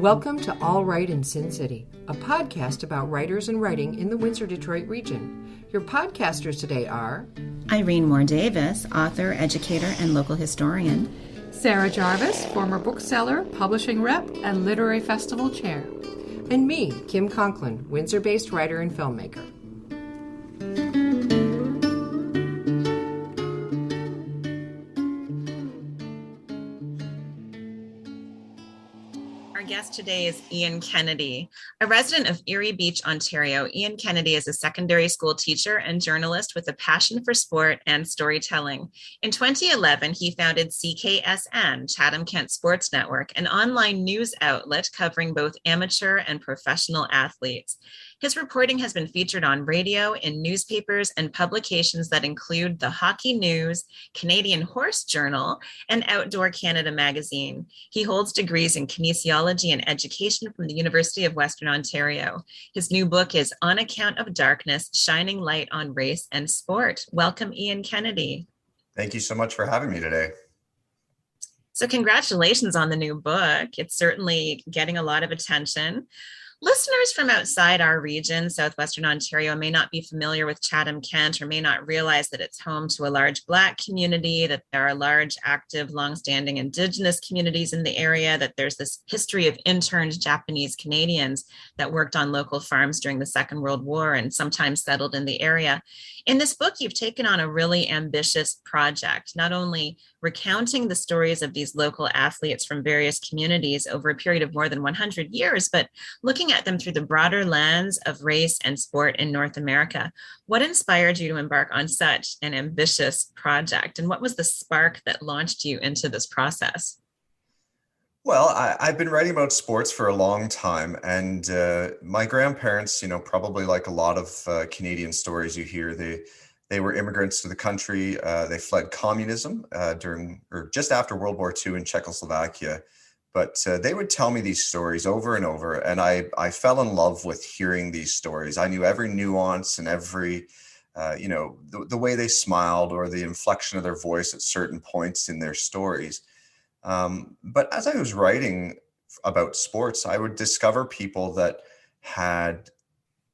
Welcome to All Right in Sin City, a podcast about writers and writing in the Windsor-Detroit region. Your podcasters today are Irene Moore Davis, author, educator, and local historian. Sarah Jarvis, former bookseller, publishing rep, and literary festival chair. and me, Kim Conklin, Windsor-based writer and filmmaker. Our guest today is Ian Kennedy. A resident of Erie Beach, Ontario, Ian Kennedy is a secondary school teacher and journalist with a passion for sport and storytelling. In 2011, he founded CKSN, Chatham-Kent Sports Network, an online news outlet covering both amateur and professional athletes. His reporting has been featured on radio, in newspapers, and publications that include the Hockey News, Canadian Horse Journal, and Outdoor Canada magazine. He holds degrees in Kinesiology and Education from the University of Western Ontario. His new book is On Account of Darkness, Shining Light on Race and Sport. Welcome, Ian Kennedy. Thank you so much for having me today. So congratulations on the new book. It's certainly getting a lot of attention. Listeners from outside our region, Southwestern Ontario, may not be familiar with Chatham-Kent or may not realize that it's home to a large Black community, that there are large, active, longstanding Indigenous communities in the area, that there's this history of interned Japanese Canadians that worked on local farms during the Second World War and sometimes settled in the area. In this book, you've taken on a really ambitious project, not only recounting the stories of these local athletes from various communities over a period of more than 100 years, but looking at them through the broader lens of race and sport in North America. What inspired you to embark on such an ambitious project? And what was the spark that launched you into this process? Well, I've been writing about sports for a long time, and my grandparents, probably like a lot of Canadian stories you hear, they were immigrants to the country. They fled communism during or just after World War II in Czechoslovakia. But they would tell me these stories over and over, and I fell in love with hearing these stories. I knew every nuance and every, the way they smiled or the inflection of their voice at certain points in their stories. But as I was writing about sports, I would discover people that had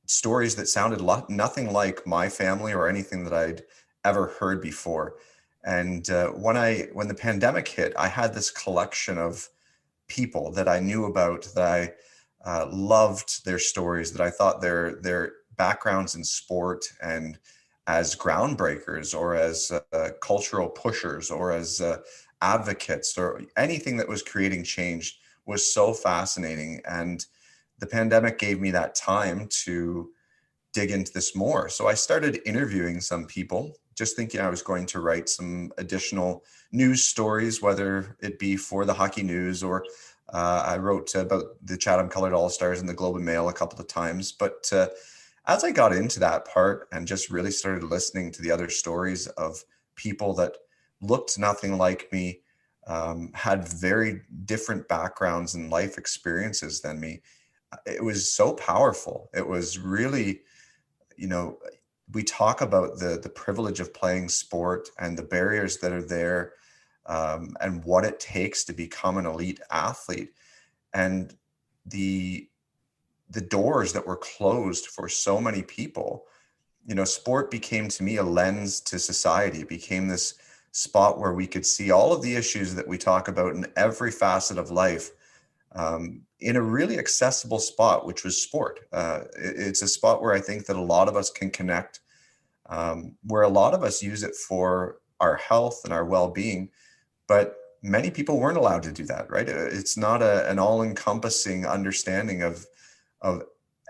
stories that sounded nothing like my family or anything that I'd ever heard before. And when the pandemic hit, I had this collection of people that I knew about, that I loved their stories, that I thought their backgrounds in sport and as groundbreakers or as cultural pushers or as advocates or anything that was creating change was so fascinating. And the pandemic gave me that time to dig into this more. So I started interviewing some people, just thinking I was going to write some additional news stories, whether it be for the Hockey News or I wrote about the Chatham Colored All-Stars in the Globe and Mail a couple of times. But as I got into that part and just really started listening to the other stories of people that looked nothing like me, had very different backgrounds and life experiences than me, it was so powerful. It was really, we talk about the privilege of playing sport and the barriers that are there, and what it takes to become an elite athlete, and the doors that were closed for so many people. Sport became to me a lens to society. It became this spot where we could see all of the issues that we talk about in every facet of life, in a really accessible spot, which was sport. It's a spot where I think that a lot of us can connect, where a lot of us use it for our health and our well-being, but many people weren't allowed to do that, right? It's not an all-encompassing understanding of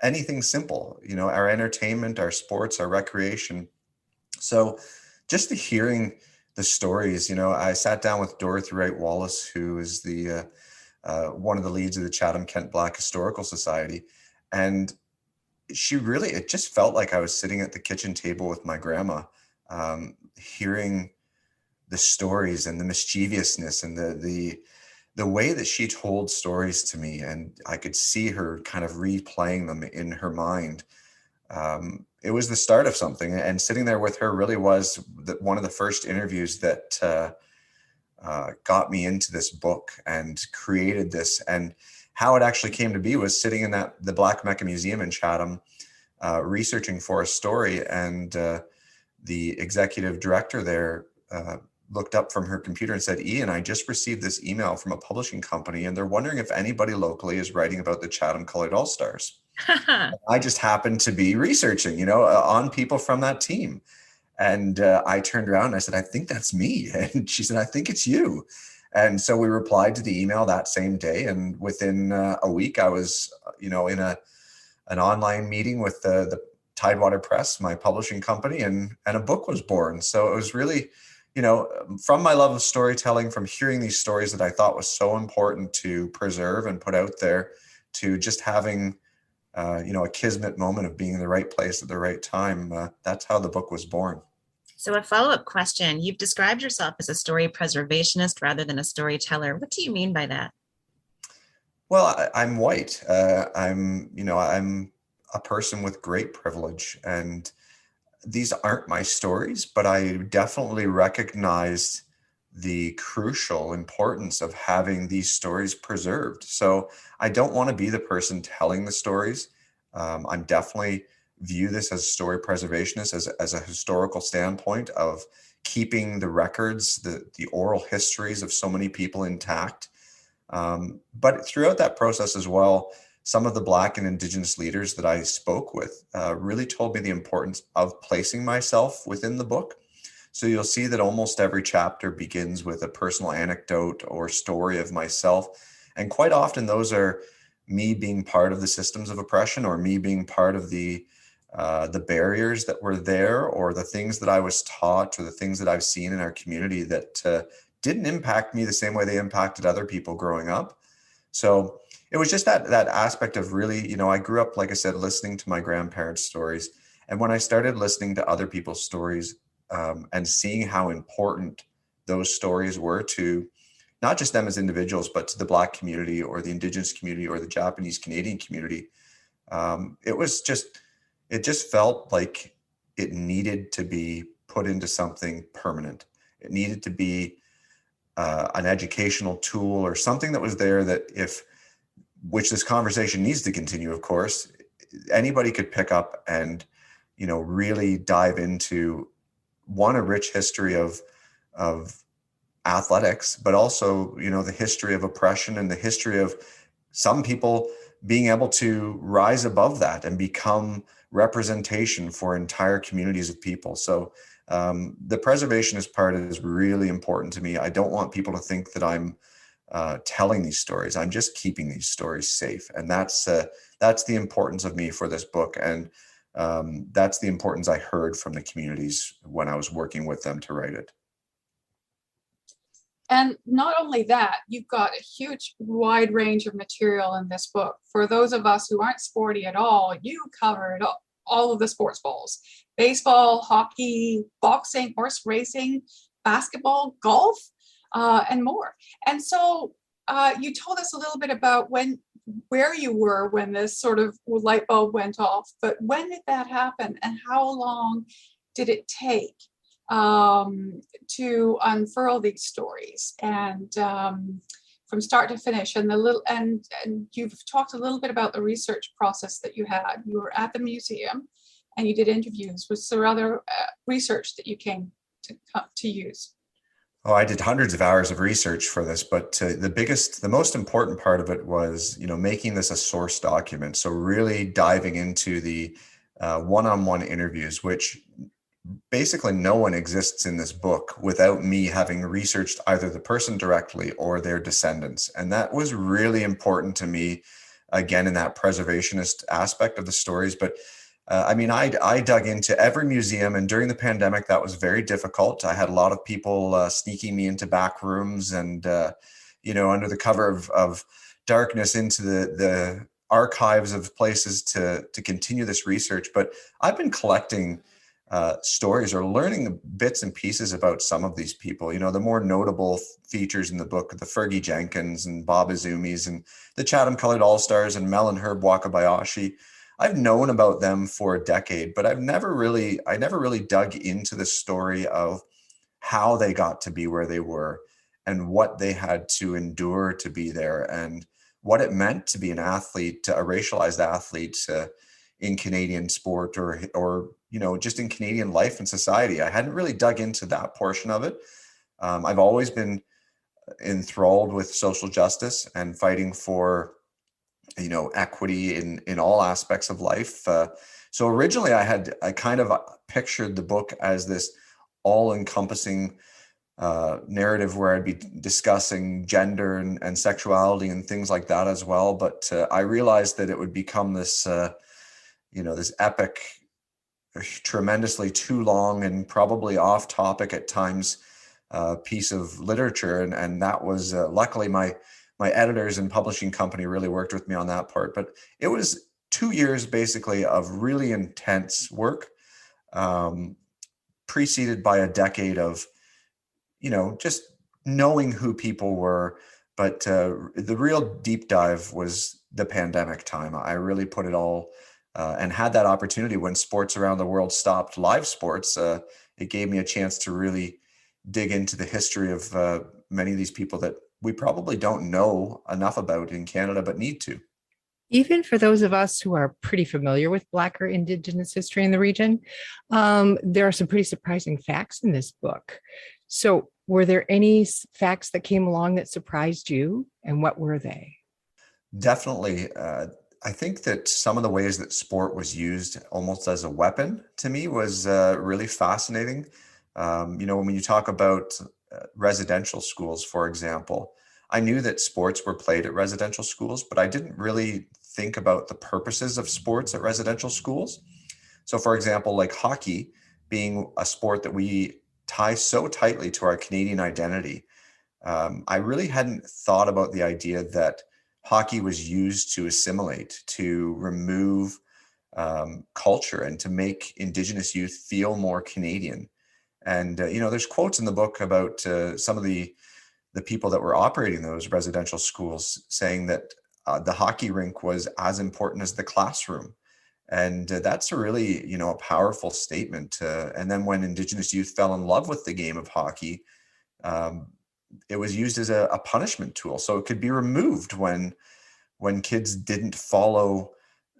anything simple, our entertainment, our sports, our recreation. So just hearing the stories, I sat down with Dorothy Wright Wallace, who is the one of the leads of the Chatham-Kent Black Historical Society. And it just felt like I was sitting at the kitchen table with my grandma, hearing the stories and the mischievousness and the way that she told stories to me. And I could see her kind of replaying them in her mind. It was the start of something. And sitting there with her really was one of the first interviews that got me into this book and created this. And how it actually came to be was sitting in the Black Mecca Museum in Chatham, researching for a story, and the executive director there looked up from her computer and said, "Ian, I just received this email from a publishing company, and they're wondering if anybody locally is writing about the Chatham Colored All-Stars." I just happened to be researching, on people from that team. And I turned around and I said, "I think that's me." And she said, "I think it's you." And so we replied to the email that same day. And within a week, I was, in an online meeting with the Tidewater Press, my publishing company, and a book was born. So it was really, from my love of storytelling, from hearing these stories that I thought was so important to preserve and put out there, to just having a kismet moment of being in the right place at the right time. That's how the book was born. So a follow-up question. You've described yourself as a story preservationist rather than a storyteller. What do you mean by that? Well, I'm white. I'm a person with great privilege, and these aren't my stories, but I definitely recognize the crucial importance of having these stories preserved. So I don't want to be the person telling the stories. I'm definitely view this as story preservationist, as a historical standpoint of keeping the records, the oral histories of so many people intact. But throughout that process as well, some of the Black and Indigenous leaders that I spoke with really told me the importance of placing myself within the book. So you'll see that almost every chapter begins with a personal anecdote or story of myself. And quite often those are me being part of the systems of oppression, or me being part of the barriers that were there, or the things that I was taught, or the things that I've seen in our community that didn't impact me the same way they impacted other people growing up. So it was just that aspect of really, I grew up, like I said, listening to my grandparents' stories. And when I started listening to other people's stories, and seeing how important those stories were to not just them as individuals, but to the Black community or the Indigenous community or the Japanese Canadian community, it just felt like it needed to be put into something permanent. It needed to be an educational tool, or something that was there that which this conversation needs to continue, of course, anybody could pick up and, really dive into a rich history of athletics, but also, the history of oppression and the history of some people being able to rise above that and become representation for entire communities of people. So the preservationist part is really important to me. I don't want people to think that I'm telling these stories. I'm just keeping these stories safe. And that's the importance of me for this book. And that's the importance I heard from the communities when I was working with them to write it. And not only that, you've got a huge wide range of material in this book. For those of us who aren't sporty at all, you covered all of the sports balls: baseball, hockey, boxing, horse racing, basketball, golf, and more. And so you told us a little bit about where you were when this sort of light bulb went off, but when did that happen, and how long did it take to unfurl these stories, and from start to finish? And and you've talked a little bit about the research process that you had. You were at the museum and you did interviews. Was there other research that you came to use? Oh, I did hundreds of hours of research for this, but the most important part of it was, making this a source document. So really diving into the one-on-one interviews, which basically no one exists in this book without me having researched either the person directly or their descendants. And that was really important to me, again, in that preservationist aspect of the stories. But I dug into every museum, and during the pandemic, that was very difficult. I had a lot of people sneaking me into back rooms and, under the cover of darkness into the archives of places to continue this research. But I've been collecting stories or learning the bits and pieces about some of these people. The more notable features in the book, the Fergie Jenkins and Bob Izumis and the Chatham Colored All-Stars and Mel and Herb Wakabayashi. I've known about them for a decade, but I never really dug into the story of how they got to be where they were and what they had to endure to be there and what it meant to be an athlete, a racialized athlete in Canadian sport or just in Canadian life and society. I hadn't really dug into that portion of it. I've always been enthralled with social justice and fighting for equity in all aspects of life. So originally I kind of pictured the book as this all-encompassing narrative where I'd be discussing gender and sexuality and things like that as well. But I realized that it would become this, this epic, tremendously too long and probably off topic at times piece of literature. And that was luckily my editors and publishing company really worked with me on that part. But it was 2 years basically of really intense work, preceded by a decade of just knowing who people were. But the real deep dive was the pandemic time. I really put it all and had that opportunity when sports around the world stopped, live sports. It gave me a chance to really dig into the history of many of these people that we probably don't know enough about in Canada, but need to. Even for those of us who are pretty familiar with Black or Indigenous history in the region, there are some pretty surprising facts in this book. So were there any facts that came along that surprised you, and what were they? Definitely. I think that some of the ways that sport was used almost as a weapon to me was really fascinating. When you talk about residential schools, for example, I knew that sports were played at residential schools, but I didn't really think about the purposes of sports at residential schools. So, for example, like hockey being a sport that we tie so tightly to our Canadian identity, I really hadn't thought about the idea that hockey was used to assimilate, to remove culture and to make Indigenous youth feel more Canadian. And, there's quotes in the book about some of the people that were operating those residential schools saying that the hockey rink was as important as the classroom. And that's a really, a powerful statement. And then when Indigenous youth fell in love with the game of hockey, it was used as a punishment tool. So it could be removed when kids didn't follow,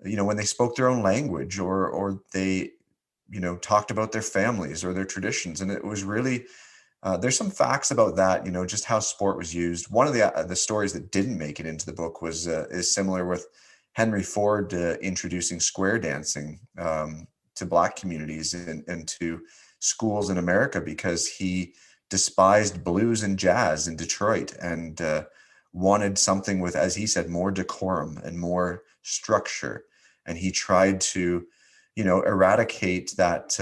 when they spoke their own language or they, talked about their families or their traditions. And it was really, there's some facts about that, just how sport was used. One of the stories that didn't make it into the book is similar with Henry Ford introducing square dancing to Black communities and to schools in America because he despised blues and jazz in Detroit and wanted something with, as he said, more decorum and more structure. And he tried to, eradicate that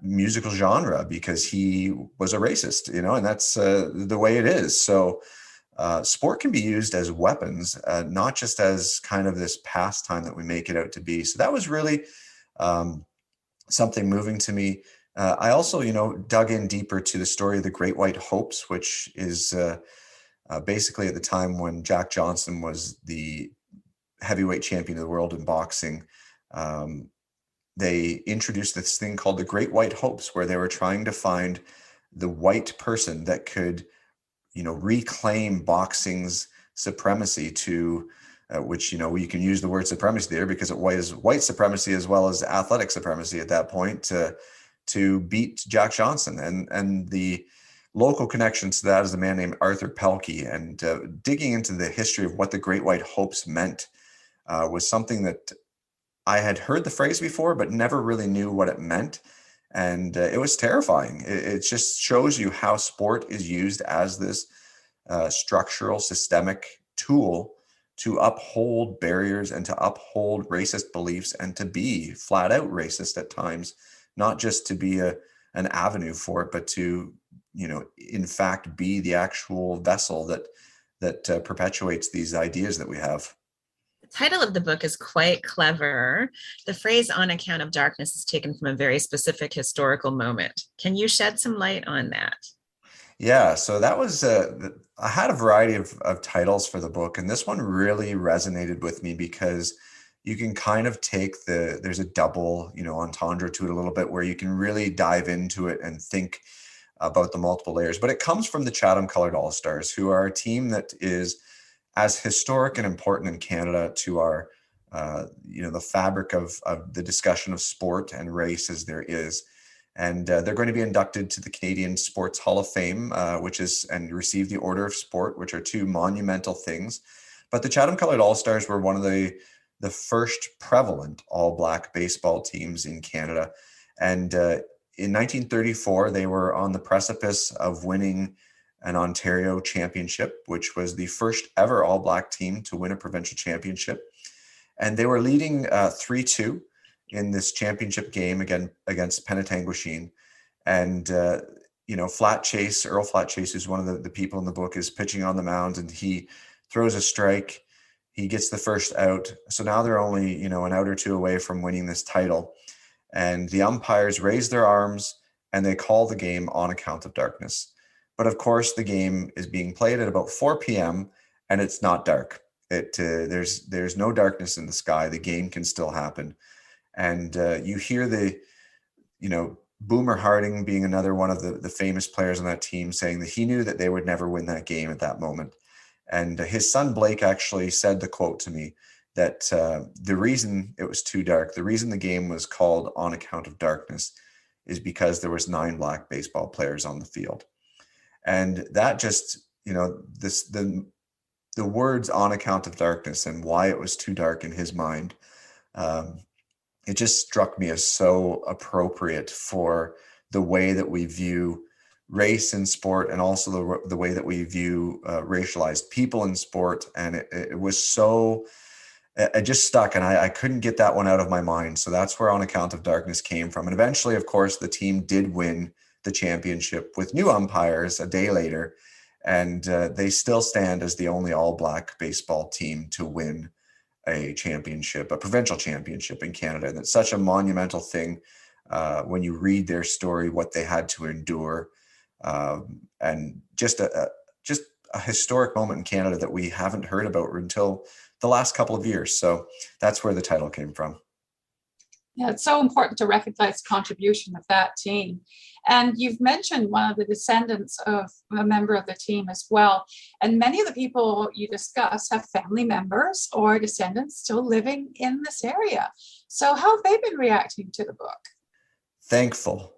musical genre because he was a racist, and that's the way it is. So sport can be used as weapons, not just as kind of this pastime that we make it out to be. So that was really something moving to me. I also, dug in deeper to the story of the Great White Hopes, which is basically at the time when Jack Johnson was the heavyweight champion of the world in boxing. They introduced this thing called the Great White Hopes, where they were trying to find the white person that could, reclaim boxing's supremacy to, which, we can use the word supremacy there because it was white supremacy as well as athletic supremacy at that point to beat Jack Johnson. And the local connections to that is a man named Arthur Pelkey. And digging into the history of what the Great White Hopes meant was something that I had heard the phrase before, but never really knew what it meant. And it was terrifying. It just shows you how sport is used as this structural, systemic tool to uphold barriers and to uphold racist beliefs and to be flat out racist at times, not just to be an avenue for it, but to, in fact, be the actual vessel that perpetuates these ideas that we have. The title of the book is quite clever. The phrase "on account of darkness" is taken from a very specific historical moment. Can you shed some light on that? Yeah, so that was, I had a variety of titles for the book, and this one really resonated with me because you can kind of take there's a double, entendre to it a little bit where you can really dive into it and think about the multiple layers. But it comes from the Chatham Colored All-Stars, who are a team that is as historic and important in Canada to our, the fabric of the discussion of sport and race as there is. And they're going to be inducted to the Canadian Sports Hall of Fame, and receive the Order of Sport, which are two monumental things. But the Chatham Colored All-Stars were one of the first prevalent all-black baseball teams in Canada. And in 1934, they were on the precipice of winning an Ontario championship, which was the first ever all-black team to win a provincial championship. And they were leading 3-2 in this championship game against Penetanguishene. And, Earl Flatchase, who's one of the people in the book, is pitching on the mound, and he throws a strike. He gets the first out. So now they're only, an out or two away from winning this title. And the umpires raise their arms and they call the game on account of darkness. But of course, the game is being played at about 4 p.m. and it's not dark. There's no darkness in the sky. The game can still happen. And you hear Boomer Harding, being another one of the famous players on that team, saying that he knew that they would never win that game at that moment. And his son Blake actually said the quote to me that the reason it was too dark, the reason the game was called on account of darkness, is because there was 9 black baseball players on the field. And that just, the words on account of darkness and why it was too dark in his mind, it just struck me as so appropriate for the way that we view race in sport, and also the way that we view racialized people in sport. And it was so, it just stuck, and I couldn't get that one out of my mind. So that's where On Account of Darkness came from. And eventually, of course, the team did win the championship with new umpires a day later. And they still stand as the only all-black baseball team to win a championship, a provincial championship in Canada. And it's such a monumental thing when you read their story, what they had to endure, and just a historic moment in Canada that we haven't heard about until the last couple of years. So that's where the title came from. Yeah, it's so important to recognize the contribution of that team. And you've mentioned one of the descendants of a member of the team as well. And many of the people you discuss have family members or descendants still living in this area. So how have they been reacting to the book? Thankful,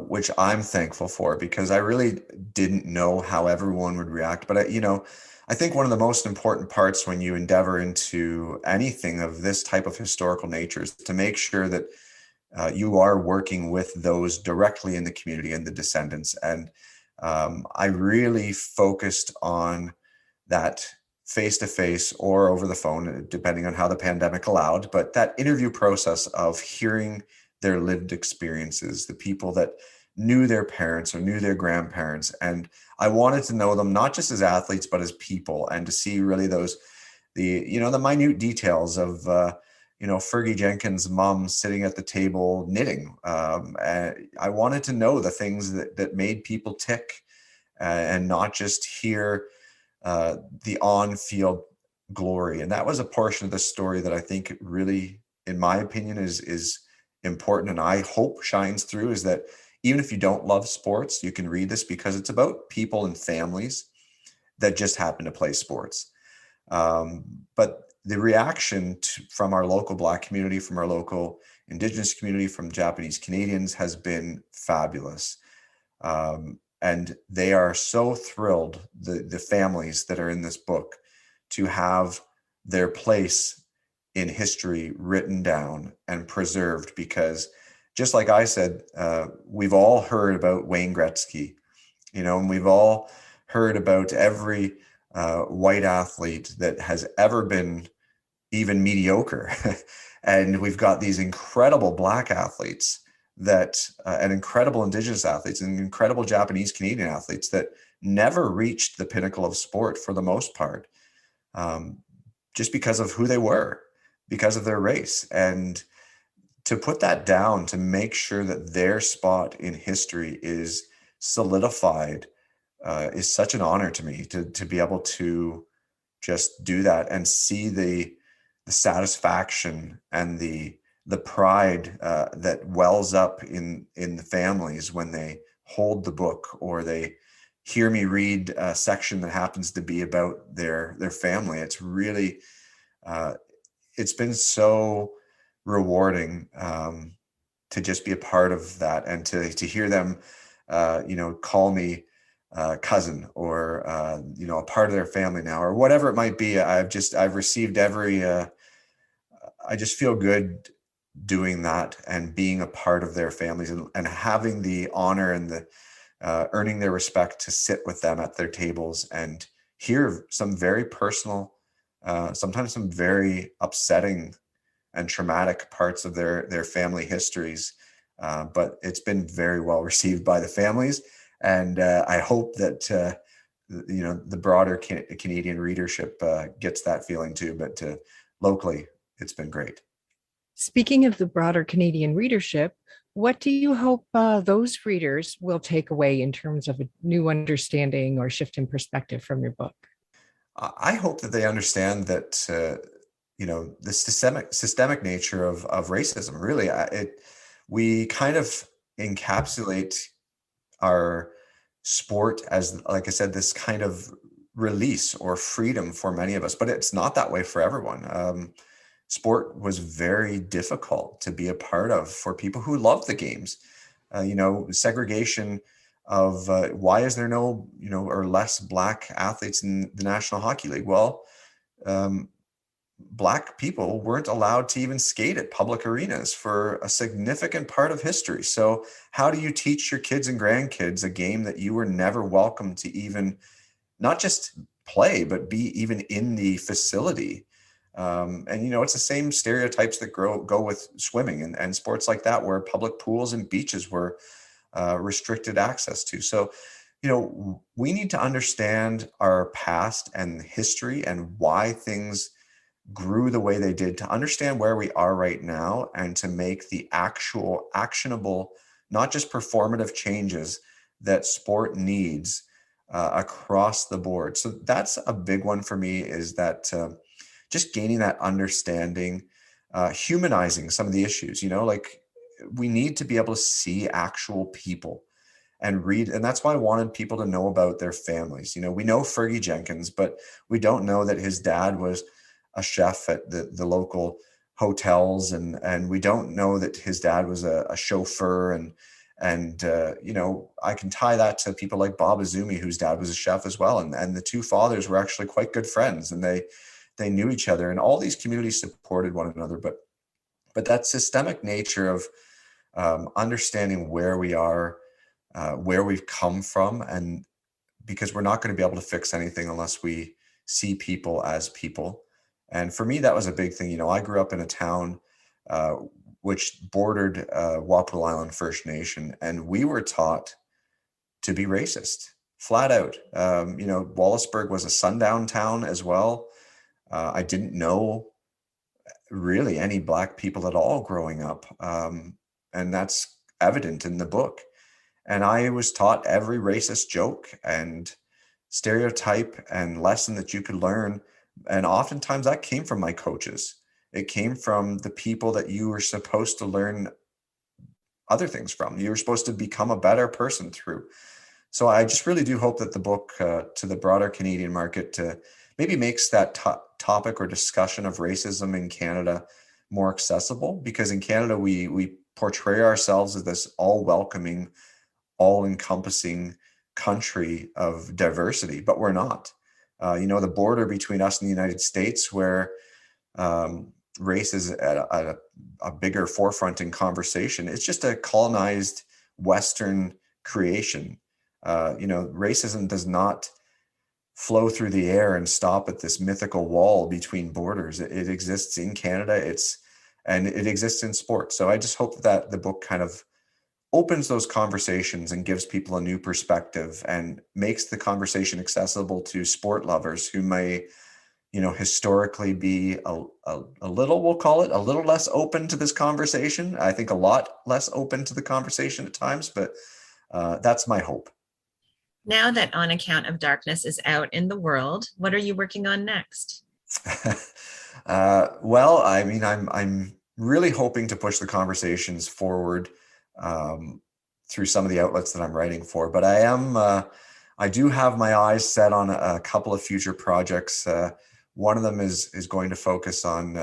which I'm thankful for, because I really didn't know how everyone would react. But I think one of the most important parts when you endeavor into anything of this type of historical nature is to make sure that you are working with those directly in the community and the descendants. And I really focused on that face-to-face or over the phone, depending on how the pandemic allowed, but that interview process of hearing their lived experiences, the people that knew their parents or knew their grandparents. And I wanted to know them not just as athletes, but as people, and to see really the minute details of, Fergie Jenkins' mom sitting at the table knitting. I wanted to know the things that made people tick, and not just hear the on-field glory. And that was a portion of the story that I think really, in my opinion, is important, and I hope shines through, is that even if you don't love sports, you can read this because it's about people and families that just happen to play sports. But the reaction from our local Black community, from our local Indigenous community, from Japanese Canadians has been fabulous. And they are so thrilled, the families that are in this book, to have their place in history written down and preserved, because just like I said, we've all heard about Wayne Gretzky, and we've all heard about every white athlete that has ever been even mediocre. And we've got these incredible Black athletes and incredible Indigenous athletes and incredible Japanese Canadian athletes that never reached the pinnacle of sport for the most part, just because of who they were, because of their race. And to put that down, to make sure that their spot in history is solidified, is such an honor to me, to be able to just do that and see the satisfaction and the pride that wells up in the families when they hold the book, or they hear me read a section that happens to be about their family. It's really, it's been so rewarding to just be a part of that, and to hear them, call me cousin, or a part of their family now, or whatever it might be. I've received every. I just feel good doing that and being a part of their families, and having the honor and the earning their respect to sit with them at their tables and hear some very personal, sometimes some very upsetting and traumatic parts of their family histories. But it's been very well received by the families. And I hope that, the broader Canadian readership gets that feeling too. But locally, it's been great. Speaking of the broader Canadian readership, what do you hope those readers will take away in terms of a new understanding or shift in perspective from your book? I hope that they understand that, the systemic nature of racism. Really, we kind of encapsulate our sport as, like I said, this kind of release or freedom for many of us, but it's not that way for everyone. Sport was very difficult to be a part of for people who love the games. Segregation of why is there no, or less Black athletes in the National Hockey League? Well, Black people weren't allowed to even skate at public arenas for a significant part of history. So how do you teach your kids and grandkids a game that you were never welcome to even not just play, but be even in the facility? It's the same stereotypes that go with swimming and sports like that, where public pools and beaches were restricted access to. So, we need to understand our past and history and why things grew the way they did, to understand where we are right now, and to make the actual actionable, not just performative changes that sport needs across the board. So that's a big one for me, is that just gaining that understanding, humanizing some of the issues, like we need to be able to see actual people and read. And that's why I wanted people to know about their families. We know Fergie Jenkins, but we don't know that his dad was a chef at the local hotels. And we don't know that his dad was a chauffeur. And I can tie that to people like Bob Azumi, whose dad was a chef as well. And the two fathers were actually quite good friends, and they knew each other, and all these communities supported one another. But that systemic nature of understanding where we are, where we've come from, and because we're not going to be able to fix anything unless we see people as people. And for me, that was a big thing. I grew up in a town which bordered Walpole Island First Nation, and we were taught to be racist, flat out. Wallaceburg was a sundown town as well. I didn't know really any Black people at all growing up. And that's evident in the book. And I was taught every racist joke and stereotype and lesson that you could learn. And oftentimes that came from my coaches. It came from the people that you were supposed to learn other things from. You were supposed to become a better person through. So I just really do hope that the book to the broader Canadian market maybe makes that topic or discussion of racism in Canada more accessible, because in Canada, we portray ourselves as this all welcoming, all encompassing country of diversity, but we're not. The border between us and the United States, where race is at a bigger forefront in conversation, it's just a colonized Western creation. Racism does not flow through the air and stop at this mythical wall between borders. It exists in Canada. And it exists in sports. So I just hope that the book kind of opens those conversations and gives people a new perspective and makes the conversation accessible to sport lovers who may, historically be a little, we'll call it, a little less open to this conversation. I think a lot less open to the conversation at times, but that's my hope. Now that On Account of Darkness is out in the world, what are you working on next? Well, I mean, I'm really hoping to push the conversations forward through some of the outlets that I'm writing for, but I'm I do have my eyes set on a couple of future projects. One of them is going to focus on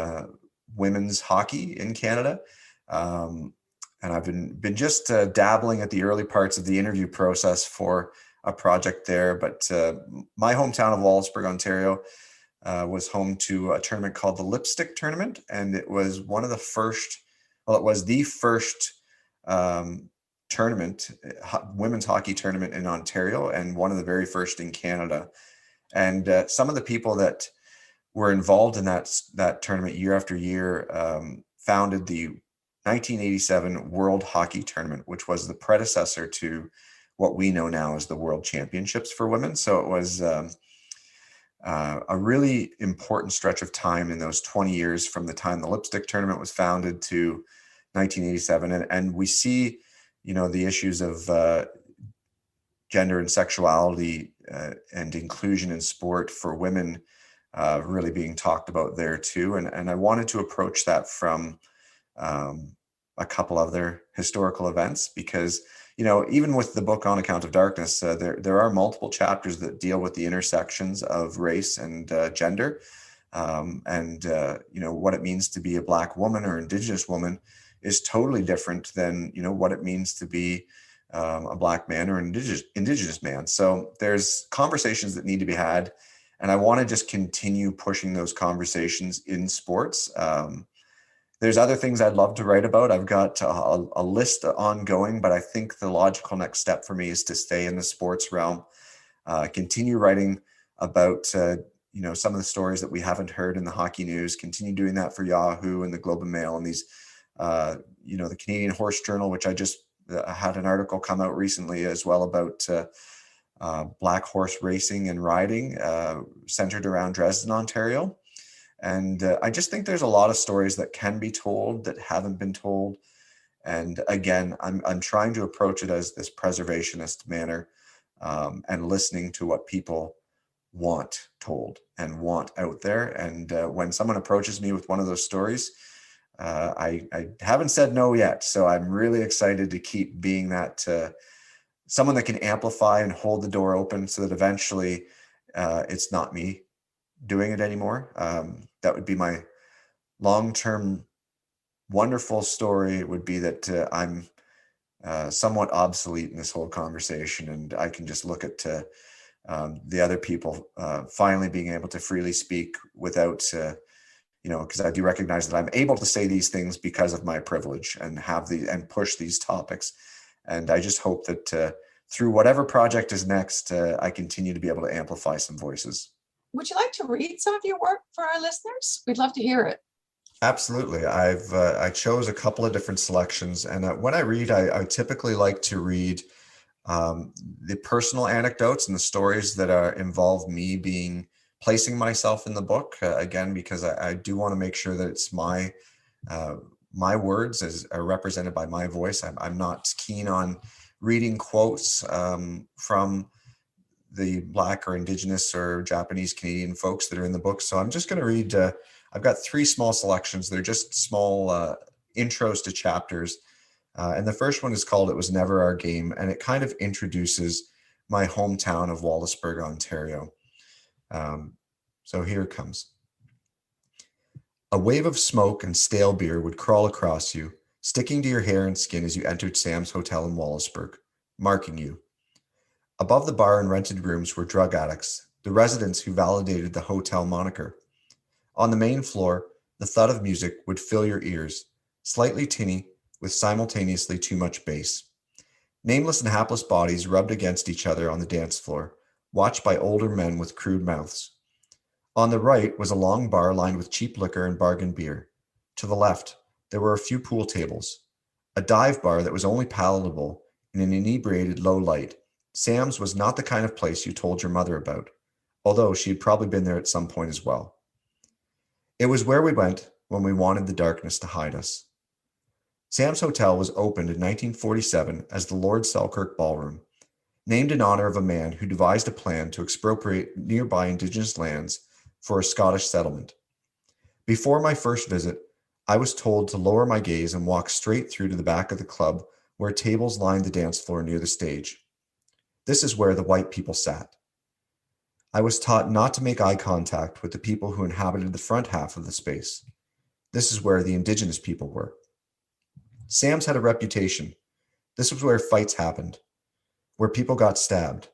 women's hockey in Canada. And I've been just dabbling at the early parts of the interview process for a project there. But my hometown of Wallaceburg, Ontario, was home to a tournament called the Lipstick Tournament. And it was one of the first, well, it was the first tournament, women's hockey tournament in Ontario, and one of the very first in Canada. And some of the people that were involved in that tournament year after year founded the 1987 World Hockey Tournament, which was the predecessor to what we know now as the World Championships for women. So it was a really important stretch of time in those 20 years from the time the Lipstick Tournament was founded to 1987. And we see, the issues of gender and sexuality and inclusion in sport for women really being talked about there too. And I wanted to approach that from a couple other historical events because, even with the book On Account of Darkness, there are multiple chapters that deal with the intersections of race and gender and what it means to be a Black woman or Indigenous woman is totally different than, what it means to be a Black man or an indigenous man. So there's conversations that need to be had. And I want to just continue pushing those conversations in sports. There's other things I'd love to write about. I've got a list ongoing, but I think the logical next step for me is to stay in the sports realm, continue writing about, some of the stories that we haven't heard in the hockey news, continue doing that for Yahoo and the Globe and Mail and these, the Canadian Horse Journal, which I just had an article come out recently as well about Black horse racing and riding centered around Dresden, Ontario. And I just think there's a lot of stories that can be told that haven't been told. And again, I'm trying to approach it as this preservationist manner and listening to what people want told and want out there. And when someone approaches me with one of those stories, I haven't said no yet. So I'm really excited to keep being that someone that can amplify and hold the door open so that eventually it's not me doing it anymore. That would be my long-term wonderful story, would be that I'm somewhat obsolete in this whole conversation and I can just look at the other people finally being able to freely speak without because I do recognize that I'm able to say these things because of my privilege and and push these topics. And I just hope that through whatever project is next, I continue to be able to amplify some voices. Would you like to read some of your work for our listeners? We'd love to hear it. Absolutely. I chose a couple of different selections. And when I read, I typically like to read the personal anecdotes and the stories that involve me placing myself in the book, again, because I do want to make sure that it's my words are represented by my voice. I'm not keen on reading quotes from the Black or Indigenous or Japanese Canadian folks that are in the book. So I'm just going to read, I've got 3 small selections. They're just small intros to chapters. And the first one is called It Was Never Our Game. And it kind of introduces my hometown of Wallaceburg, Ontario. So here it comes. A wave of smoke and stale beer would crawl across you, sticking to your hair and skin as you entered Sam's Hotel in Wallaceburg, marking you. Above the bar and rented rooms were drug addicts, the residents who validated the hotel moniker. On the main floor, the thud of music would fill your ears, slightly tinny, with simultaneously too much bass. Nameless and hapless bodies rubbed against each other on the dance floor, watched by older men with crude mouths. On the right was a long bar lined with cheap liquor and bargain beer. To the left, there were a few pool tables. A dive bar that was only palatable in an inebriated low light. Sam's was not the kind of place you told your mother about, although she had probably been there at some point as well. It was where we went when we wanted the darkness to hide us. Sam's Hotel was opened in 1947 as the Lord Selkirk Ballroom, named in honor of a man who devised a plan to expropriate nearby Indigenous lands for a Scottish settlement. Before my first visit, I was told to lower my gaze and walk straight through to the back of the club where tables lined the dance floor near the stage. This is where the white people sat. I was taught not to make eye contact with the people who inhabited the front half of the space. This is where the indigenous people were. Sam's had a reputation. This was where fights happened, where people got stabbed.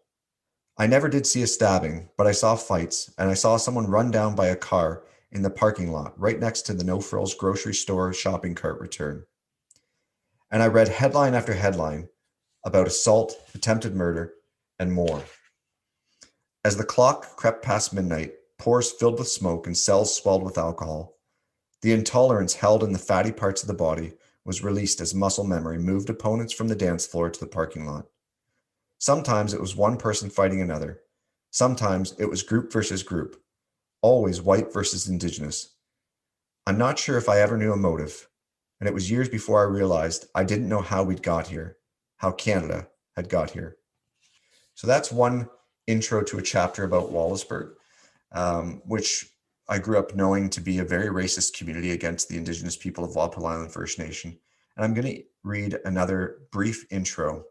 I never did see a stabbing, but I saw fights, and I saw someone run down by a car in the parking lot right next to the No Frills grocery store shopping cart return. And I read headline after headline about assault, attempted murder, and more. As the clock crept past midnight, pores filled with smoke and cells swelled with alcohol, the intolerance held in the fatty parts of the body was released as muscle memory moved opponents from the dance floor to the parking lot. Sometimes it was one person fighting another. Sometimes it was group versus group, always white versus indigenous. I'm not sure if I ever knew a motive, and it was years before I realized I didn't know how we'd got here, how Canada had got here. So that's one intro to a chapter about Wallaceburg, which I grew up knowing to be a very racist community against the Indigenous people of Walpole Island First Nation. And I'm going to read another brief intro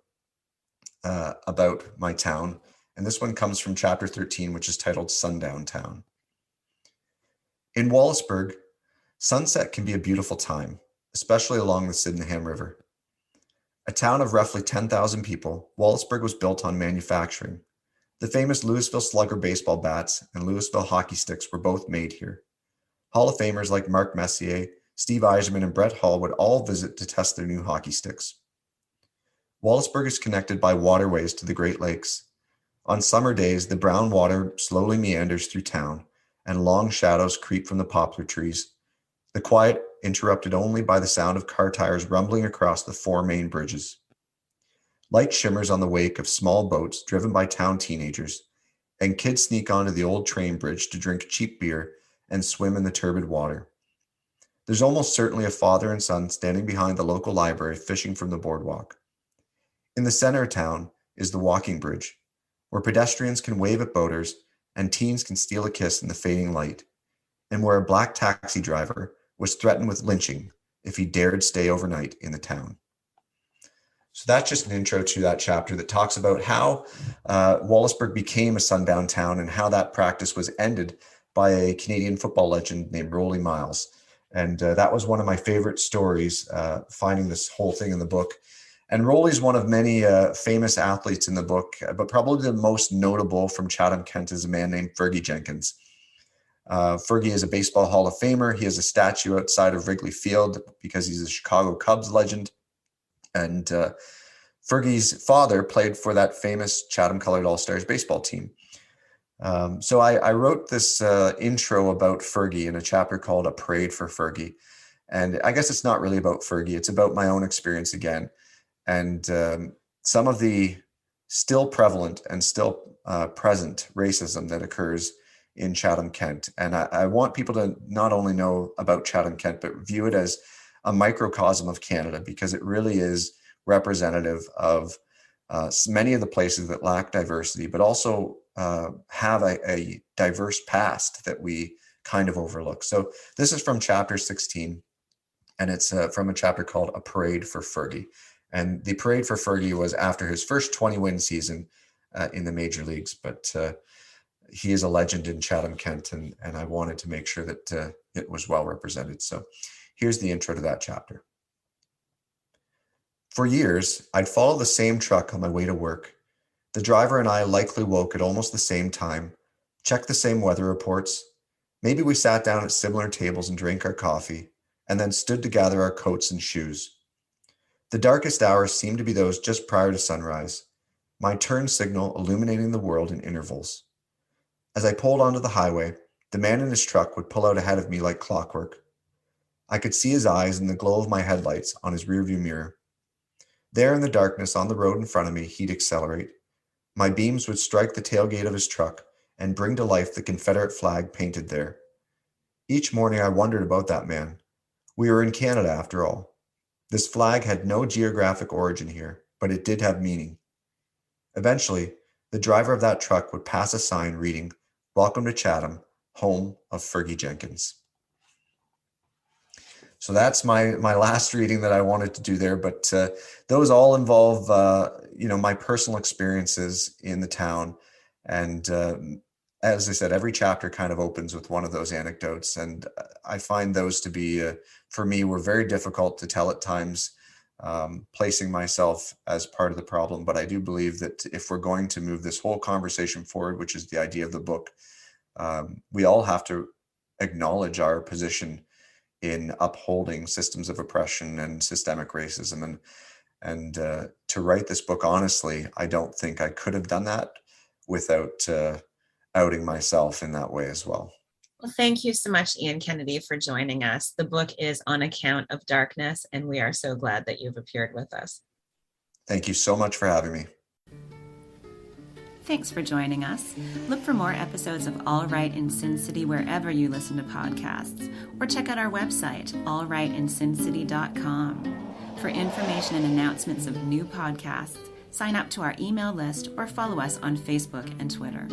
about my town. And this one comes from chapter 13, which is titled Sundown Town. In Wallaceburg, sunset can be a beautiful time, especially along the Sydenham River. A town of roughly 10,000 people, Wallaceburg was built on manufacturing. The famous Louisville Slugger baseball bats and Louisville hockey sticks were both made here. Hall of Famers like Mark Messier, Steve Eiserman, and Brett Hall would all visit to test their new hockey sticks. Wallaceburg is connected by waterways to the Great Lakes. On summer days, the brown water slowly meanders through town, and long shadows creep from the poplar trees, the quiet interrupted only by the sound of car tires rumbling across the 4 main bridges. Light shimmers on the wake of small boats driven by town teenagers, and kids sneak onto the old train bridge to drink cheap beer and swim in the turbid water. There's almost certainly a father and son standing behind the local library fishing from the boardwalk. In the center of town is the walking bridge, where pedestrians can wave at boaters and teens can steal a kiss in the fading light, and where a black taxi driver was threatened with lynching if he dared stay overnight in the town. So that's just an intro to that chapter that talks about how Wallaceburg became a sundown town and how that practice was ended by a Canadian football legend named Rollie Miles. And that was one of my favorite stories, finding this whole thing in the book. And Rollie's one of many famous athletes in the book, but probably the most notable from Chatham-Kent is a man named Fergie Jenkins. Fergie is a baseball Hall of Famer. He has a statue outside of Wrigley Field because he's a Chicago Cubs legend. And Fergie's father played for that famous Chatham Colored All-Stars baseball team. So I wrote this intro about Fergie in a chapter called A Parade for Fergie. And I guess it's not really about Fergie. It's about my own experience again. And some of the still prevalent and still present racism that occurs in Chatham-Kent. And I want people to not only know about Chatham-Kent, but view it as a microcosm of Canada, because it really is representative of many of the places that lack diversity, but also have a diverse past that we kind of overlook. So this is from chapter 16, and it's from a chapter called A Parade for Fergie. And the Parade for Fergie was after his first 20-win season in the major leagues, but he is a legend in Chatham-Kent, and I wanted to make sure that it was well represented. So here's the intro to that chapter. For years, I'd follow the same truck on my way to work. The driver and I likely woke at almost the same time, checked the same weather reports. Maybe we sat down at similar tables and drank our coffee, and then stood to gather our coats and shoes. The darkest hours seemed to be those just prior to sunrise, my turn signal illuminating the world in intervals. As I pulled onto the highway, the man in his truck would pull out ahead of me like clockwork. I could see his eyes in the glow of my headlights on his rearview mirror. There in the darkness on the road in front of me, he'd accelerate. My beams would strike the tailgate of his truck and bring to life the Confederate flag painted there. Each morning I wondered about that man. We were in Canada after all. This flag had no geographic origin here, but it did have meaning. Eventually, the driver of that truck would pass a sign reading, "Welcome to Chatham, home of Fergie Jenkins." So that's my last reading that I wanted to do there. But those all involve, my personal experiences in the town. And as I said, every chapter kind of opens with one of those anecdotes. And I find those to be, for me, were very difficult to tell at times, placing myself as part of the problem. But I do believe that if we're going to move this whole conversation forward, which is the idea of the book, we all have to acknowledge our position in upholding systems of oppression and systemic racism. And to write this book honestly, I don't think I could have done that without outing myself in that way as well. Well, thank you so much, Ian Kennedy, for joining us. The book is On Account of Darkness, and we are so glad that you've appeared with us. Thank you so much for having me. Thanks for joining us. Look for more episodes of All Right in Sin City wherever you listen to podcasts, or check out our website, allrightinsincity.com. For information and announcements of new podcasts, sign up to our email list or follow us on Facebook and Twitter.